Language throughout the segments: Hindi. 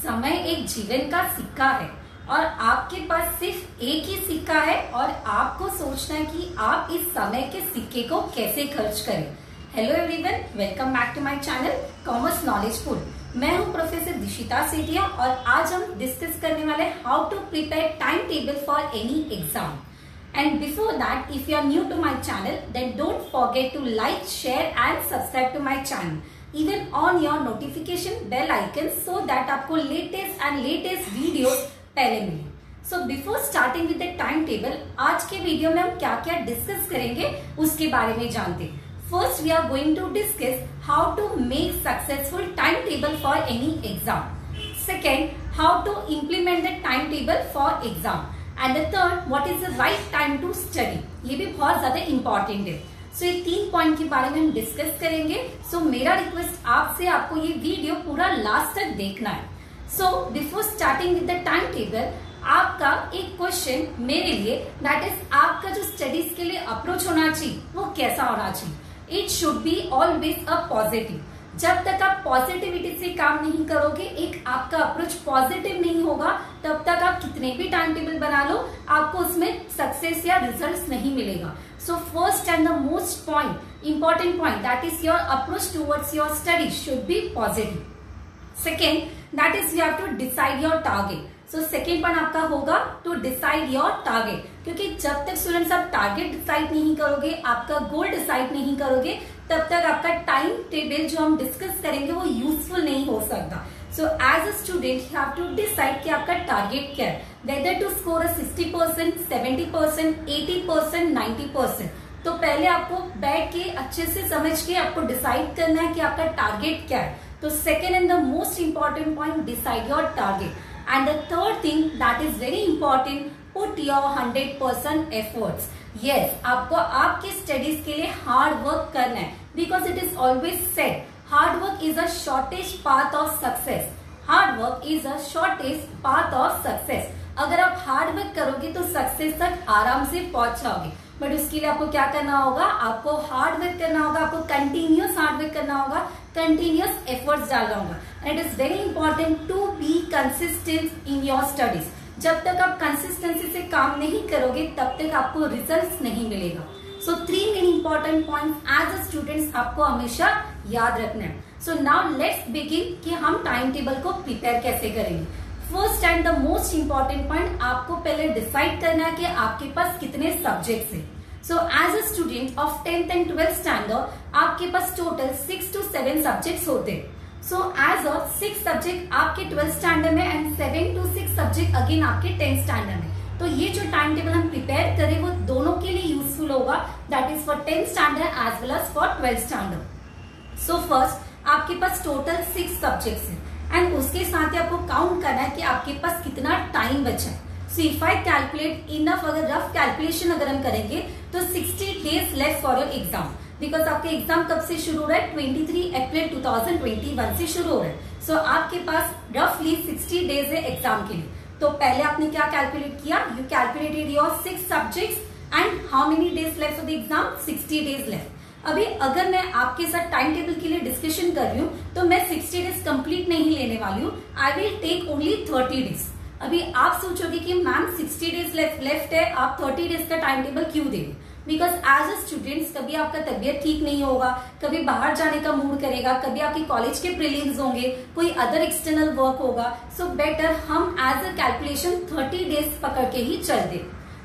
समय एक जीवन का सिक्का है और आपके पास सिर्फ एक ही सिक्का है और आपको सोचना है कि आप इस समय के सिक्के को कैसे खर्च करें। Hello everyone, welcome back to my channel commerce knowledge full. मैं हूं प्रोफेसर दिशिता सेठिया और आज हम डिस्कस करने वाले how to prepare time table for any exam. And before that, if you are new to my channel, then don't forget to like, share and subscribe to my channel. Even on your notification bell icon so that आपको latest videos पहले मिले। So before starting with the timetable, आज के वीडियो में हम क्या क्या डिस्कस करेंगे उसके बारे में जानते हैं। First, we are going to discuss how to make successful timetable for any exam. Second, how to implement the timetable for exam. And the third, what is the right time to study. ये भी बहुत ज्यादा इंपॉर्टेंट है। सो ये 3 पॉइंट के बारे में हम डिस्कस करेंगे। सो मेरा रिक्वेस्ट आपसे, आपको ये वीडियो पूरा लास्ट तक देखना है। So before starting with the time table, आपका एक क्वेश्चन मेरे लिए, दैट इज आपका जो स्टडीज के लिए अप्रोच होना चाहिए वो कैसा होना चाहिए। It should be always a positive. जब तक आप पॉजिटिविटी से काम नहीं करोगे, एक आपका अप्रोच पॉजिटिव नहीं होगा, तब तक आप कितने भी टाइम टेबल बना लो, आपको उसमें सक्सेस या रिजल्ट्स नहीं मिलेगा। So first and the most point, important point, that is your approach towards your study should be positive. Second, that is you have to decide your target. So second point आपका होगा टू डिसाइड योर टारगेट, क्योंकि जब तक स्टूडेंट्स आप टारगेट डिसाइड नहीं करोगे, आपका गोल डिसाइड नहीं करोगे, तब तक आपका टाइम टेबल जो हम डिस्कस करेंगे वो यूजफुल नहीं हो सकता। So as a student you have to decide कि आपका टारगेट क्या है, वेदर टू स्कोर 60%, 70%, 80%, 90%। तो पहले आपको बैठ के अच्छे से समझ के आपको डिसाइड करना है कि आपका टारगेट क्या है। तो second and the most important point, decide your target. And the third thing that is very important, put your 100% efforts. Yes, आपको आपके स्टडीज के लिए हार्ड वर्क करना है, because it is always said hard work is a shortest path of success. Hard work is a shortest path of success. अगर आप हार्ड वर्क करोगे तो सक्सेस तक आराम से पहुंच जाओगे, बट उसके लिए आपको क्या करना होगा, आपको हार्ड वर्क करना होगा, आपको कंटिन्यूअस हार्ड वर्क करना होगा, कंटिन्यूअस एफर्ट्स डालना होगा। And it is very important to be consistent in your studies. जब तक आप कंसिस्टेंसी से काम नहीं करोगे तब तक आपको रिजल्ट्स नहीं मिलेगा। So 3 main important points as a students आपको हमेशा याद रखना है। सो नाउ लेट्स बिगिन कि हम टाइम टेबल को प्रिपेयर कैसे करेंगे। First and the most important point, आपको पहले डिसाइड करना है कि आपके पास कितने सब्जेक्ट्स हैं। So as a student of 10th and 12th standard आपके पास टोटल 6 to 7 सब्जेक्ट्स होते हैं। सो एज अ 6 सब्जेक्ट आपके 12th स्टैंडर्ड में एंड 7 to 6 सब्जेक्ट अगेन आपके 10th स्टैंडर्ड में। तो ये जो टाइम टेबल हम प्रिपेयर करें वो दोनों के लिए यूजफुल होगा, that is for 10th standard as well as for 12th standard. So first आपके पास टोटल 6 सब्जेक्ट्स हैं एंड उसके साथ ही आपको काउंट करना है कि आपके पास कितना टाइम बचा है। So if I calculate enough, अगर रफ कैलकुलेशन अगर हम करेंगे तो 60 days left for your exam, because आपके एग्जाम कब से शुरू हो रहा है, 23 अप्रैल 2021 से शुरू हो रहा है। सो आपके पास रफली 60 days है एग्जाम के लिए। तो पहले आपने क्या कैलकुलेट किया, you calculated your 6 subjects and how many days left for the exam, 60 days left. अभी अगर मैं आपके साथ टाइम टेबल के लिए डिस्कशन कर रही हूँ तो मैं 60 days कंप्लीट नहीं लेने वाली हूँ, I will take only 30 days। अभी आप सोचोगे कि मैम 60 days लेफ्ट है, आप 30 days का टाइम टेबल क्यों दे रहे? बिकॉज एज अ स्टूडेंट्स कभी आपका तबियत ठीक नहीं होगा, कभी बाहर जाने का मूड करेगा, कभी आपके कॉलेज के प्रीलिम्स होंगे, कोई अदर एक्सटर्नल वर्क होगा। सो बेटर हम एज अ कैलकुलेशन 30 days पकड़ के ही चल दे।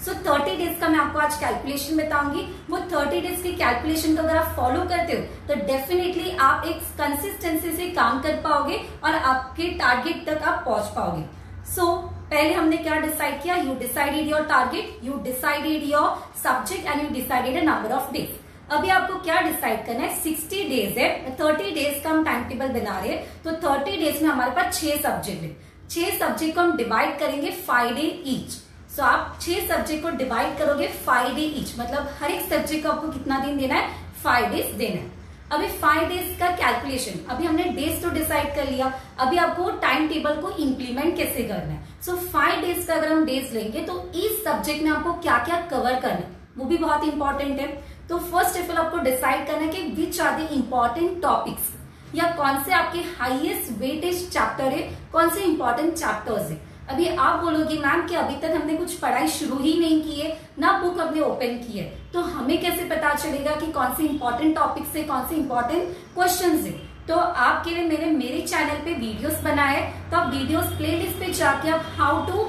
सो 30 days का मैं आपको आज कैलकुलेशन बताऊंगी। वो 30 days की कैलकुलेशन को अगर आप फॉलो करते हो तो डेफिनेटली आप एक कंसिस्टेंसी से काम कर पाओगे और आपके टारगेट तक आप पहुंच पाओगे। सो पहले हमने क्या डिसाइड किया, you decided your target, you decided your subject and you decided a number of days. अभी आपको क्या डिसाइड करना है, 60 days है, 30 days का हम टाइम टेबल बना रहे हैं। तो 30 days में हमारे पास 6 सब्जेक्ट है। 6 सब्जेक्ट को हम डिवाइड करेंगे 5 day ईच। सो आप 6 सब्जेक्ट को डिवाइड करोगे 5 day ईच, मतलब हर एक सब्जेक्ट को आपको कितना दिन देना है, 5 days देना है। अभी 5 days का कैलकुलेशन, अभी हमने डेज तो डिसाइड कर लिया, अभी आपको टाइम टेबल को इम्प्लीमेंट कैसे करना है। सो 5 days का अगर हम डेज लेंगे तो इस सब्जेक्ट में आपको क्या क्या कवर करना है वो भी बहुत इंपॉर्टेंट है। तो फर्स्ट ऑफ ऑल आपको डिसाइड करना है कि which are the important topics. या कौन से आपके हाईएस्ट वेटेज चैप्टर है, कौन से इंपॉर्टेंट चैप्टर्स है। अभी आप बोलोगे मैम कि अभी तक हमने कुछ पढ़ाई शुरू ही नहीं की है, ना बुक हमने ओपन की है, तो हमें कैसे पता चलेगा कि कौन से इंपॉर्टेंट टॉपिक्स है, कौन से इंपॉर्टेंट क्वेश्चंस है। तो आपके लिए मैंने मेरे चैनल पे वीडियोस बनाए हैं, तो आप वीडियोस प्लेलिस्ट पे जाके आप how to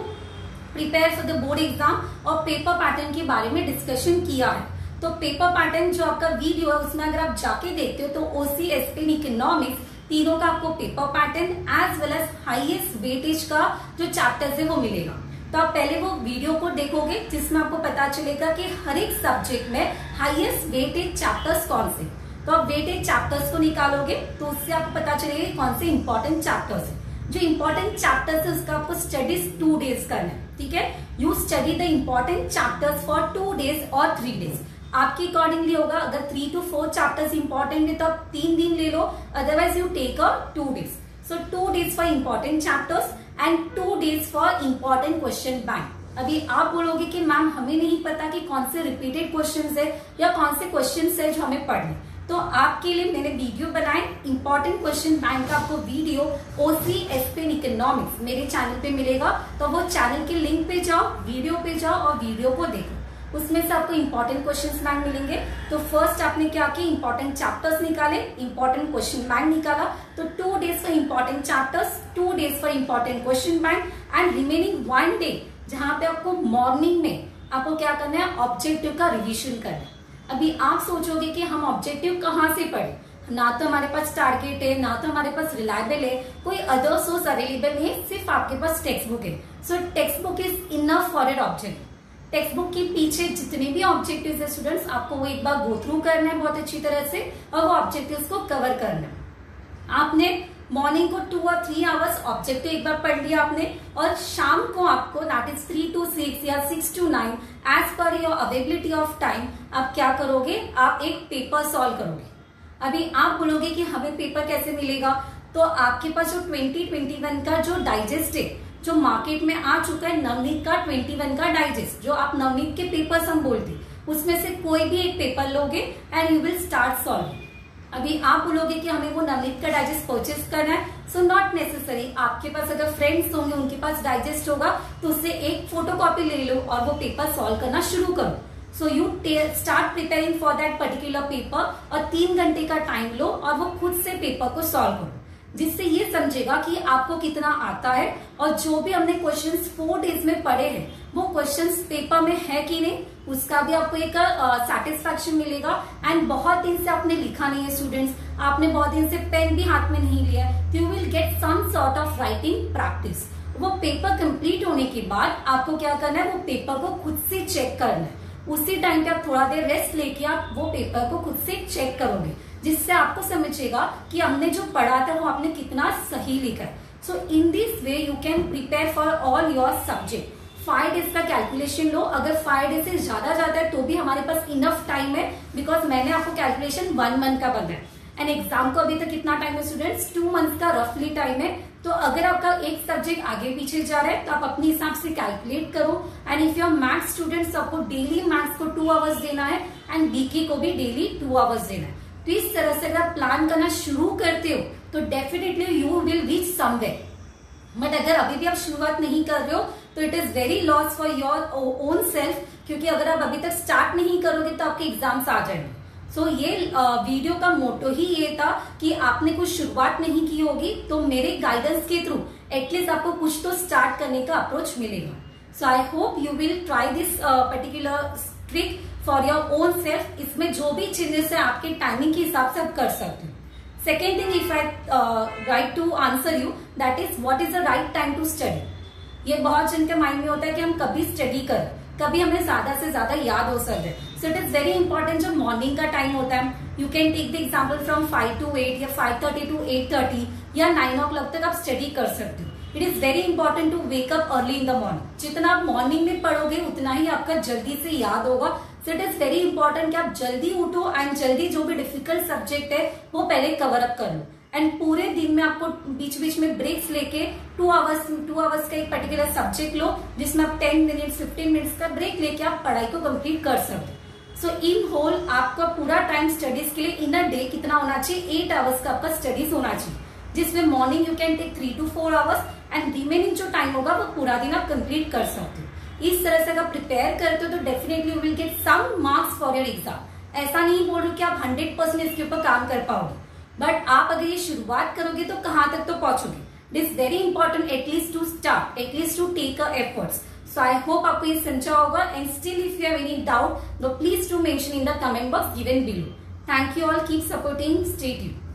prepare for the board exam और पेपर पैटर्न के बारे में डिस्कशन किया है। तो पेपर पैटर्न जो आपका वीडियो है उसमें अगर आप जाके देखते हो तो ओसी, एसपी, इकोनॉमिक्स तीनों का आपको paper pattern as well as highest weightage का जो चैप्टर्स है वो मिलेगा। तो आप पहले वो वीडियो को देखोगे जिसमें आपको पता चलेगा कि हर एक सब्जेक्ट में हाईएस्ट वेटेज चैप्टर्स कौन से। तो आप वेटेज चैप्टर्स को निकालोगे तो उससे आपको पता चलेगा कौन से इंपॉर्टेंट चैप्टर्स है। जो इंपॉर्टेंट चैप्टर्स है उसका आपको स्टडीज 2 डेज करना है, ठीक है। You study the important chapters for 2 days और 3 डेज। आपके अकॉर्डिंगली होगा, अगर 3 to 4 चैप्टर्स इंपॉर्टेंट है तो आप 3 दिन ले लो, otherwise you take a 2 days. So 2 days for important chapters and 2 days for important question bank. अभी आप बोलोगे कि मैम हमें नहीं पता कि कौन से रिपीटेड क्वेश्चंस है या कौन से क्वेश्चंस है जो हमें पढ़ने, तो आपके लिए मैंने वीडियो बनाए इंपॉर्टेंट क्वेश्चन बैंक का। आपको वीडियो ओसी, एसपी, इकोनॉमिक्स मेरे चैनल पे मिलेगा, तो वो चैनल के लिंक पे जाओ, वीडियो पे जाओ और वीडियो को देखो, उसमें से आपको इंपॉर्टेंट क्वेश्चन बैंक मिलेंगे। तो फर्स्ट आपने क्या किया, इंपॉर्टेंट चैप्टर्स निकाले, इंपॉर्टेंट क्वेश्चन बैंक निकाला। तो 2 days for important chapters, 2 days for important question bank and remaining 1 day जहां पे आपको मॉर्निंग में आपको क्या करना है, ऑब्जेक्टिव का रिविजन करना है। अभी आप सोचोगे कि हम ऑब्जेक्टिव कहाँ से पढ़े, ना तो हमारे पास टारगेट है, ना तो हमारे पास रिलायबल है, कोई अदर सोर्स अवेलेबल नहीं है, सिर्फ आपके पास टेक्स्ट बुक है। सो text book is enough for an object. Text book के पीछे जितने भी ऑब्जेक्टिव्स है स्टूडेंट्स, आपको वो एक बार गो थ्रू करना है बहुत अच्छी तरह से और वो ऑब्जेक्टिव्स को कवर करना है। आपने मॉर्निंग को 2 और 3 आवर्स ऑब्जेक्टिव एक बार पढ़ लिया आपने, और शाम को आपको दैट इज 3 to 6 या 6 to 9 as per your availability of time आप क्या करोगे, आप एक पेपर सॉल्व करोगे। अभी आप बोलोगे कि हमें पेपर कैसे मिलेगा, तो आपके पास जो 2021 का जो डाइजेस्ट है जो मार्केट में आ चुका है, नवनीत का 21 का डाइजेस्ट, जो आप नवनीत के पेपर्स हम बोलते, उसमें से कोई भी एक पेपर लोगे and you will start solving. अभी आप बोलोगे कि हमें वो नवनीत का डाइजेस्ट परचेस करना है, सो नॉट नेसेसरी। आपके पास अगर फ्रेंड्स होंगे उनके पास डाइजेस्ट होगा तो उससे एक फोटोकॉपी ले लो और वो पेपर सॉल्व करना शुरू करो। So you start preparing for that particular paper और 3 घंटे का टाइम लो और वो खुद से पेपर को सॉल्व करो, जिससे ये समझेगा कि आपको कितना आता है और जो भी हमने क्वेश्चंस 4 डेज में पढ़े हैं वो क्वेश्चंस पेपर में है कि नहीं, उसका भी आपको एक सेटिस्फैक्शन मिलेगा। एंड बहुत दिन से आपने लिखा नहीं है स्टूडेंट्स, आपने बहुत दिन से पेन भी हाथ में नहीं लिया है, तो you will get some sort of writing practice. वो पेपर कंप्लीट होने के बाद आपको क्या करना है, वो पेपर को खुद से चेक करना है। उसी टाइम पे आप थोड़ा देर रेस्ट लेके आप वो पेपर को खुद से चेक करोगे, जिससे आपको समझेगा कि हमने जो पढ़ा था वो आपने कितना सही लिखा है। So in this way you can prepare for all your subject. 5 days का कैलकुलेशन लो, अगर 5 डेज से ज्यादा जाता है तो भी हमारे पास इनफ टाइम है, बिकॉज मैंने आपको कैलकुलेशन 1 मंथ का बनाया एंड एग्जाम को अभी तक कितना टाइम है स्टूडेंट्स, 2 मंथ्स का रफली टाइम है। तो अगर आपका एक सब्जेक्ट आगे पीछे जा रहा है तो आप अपने हिसाब से कैलकुलेट करो। And if your maths students, आपको डेली मैथ्स को 2 आवर्स देना है एंड बीके को भी डेली 2 आवर्स देना है। तो इस तरह से अगर आप प्लान करना शुरू करते हो तो definitely you will reach somewhere. But अगर अभी भी आप शुरुआत नहीं कर रहे हो तो it is very loss for your own self, क्योंकि अगर आप अभी तक स्टार्ट नहीं करोगे तो आपके एग्जाम्स आ जाएंगे। सो ये वीडियो का मोटो ही ये था कि आपने कुछ शुरुआत नहीं की होगी तो मेरे गाइडेंस के थ्रू एटलीस्ट आपको कुछ तो स्टार्ट करने का अप्रोच मिलेगा। So I hope you will try this particular trick for your own self. इसमें जो भी चेंजेस है आपके टाइमिंग के हिसाब से आप कर सकते हो। Second thing, if I right to answer you, that is what is the right time to study. ये बहुत जन के माइंड में होता है कि हम कभी स्टडी करें, कभी हमें ज्यादा से ज्यादा याद हो सकता है। So it is very important जो मॉर्निंग का टाइम होता है, you can take the example from 5 to 8 या 5:30 to 8:30 या 9 o'clock तक आप स्टडी कर सकते हो। It is very important to wake up early in the morning. जितना आप मॉर्निंग में पढ़ोगे उतना ही आपका जल्दी से याद होगा। सो इट इज वेरी इंपॉर्टेंट कि आप जल्दी उठो एंड जल्दी जो भी डिफिकल्ट सब्जेक्ट है वो पहले कवर अप कर लो। एंड पूरे दिन में आपको बीच बीच में ब्रेक्स लेके 2 आवर्स का एक पर्टिकुलर सब्जेक्ट लो, जिसमें आप 10 मिनट्स 15 मिनट्स का ब्रेक लेके आप पढ़ाई को कंप्लीट कर सकते हो। सो इन होल आपका पूरा टाइम स्टडीज के लिए इन अ डे कितना होना चाहिए, 8 आवर्स का आपका स्टडीज होना चाहिए, जिसमें morning you can take 3 to 4 hours and remaining जो टाइम होगा वो पूरा दिन आप कंप्लीट कर सकते हो। इस तरह से अगर प्रिपेयर करते हो तो definitely you will get some marks for your exam. ऐसा नहीं बोल रही कि आप 100% इसके ऊपर काम कर पाओगे, बट आप अगर ये शुरुआत करोगे तो कहां तक तो पहुंचोगे। It is very important at least to start, at least to take a efforts. So I hope आपको ये समझा होगा, and still if you have any doubt, please do mention in the comment box given below. Thank you all, keep supporting, stay tuned.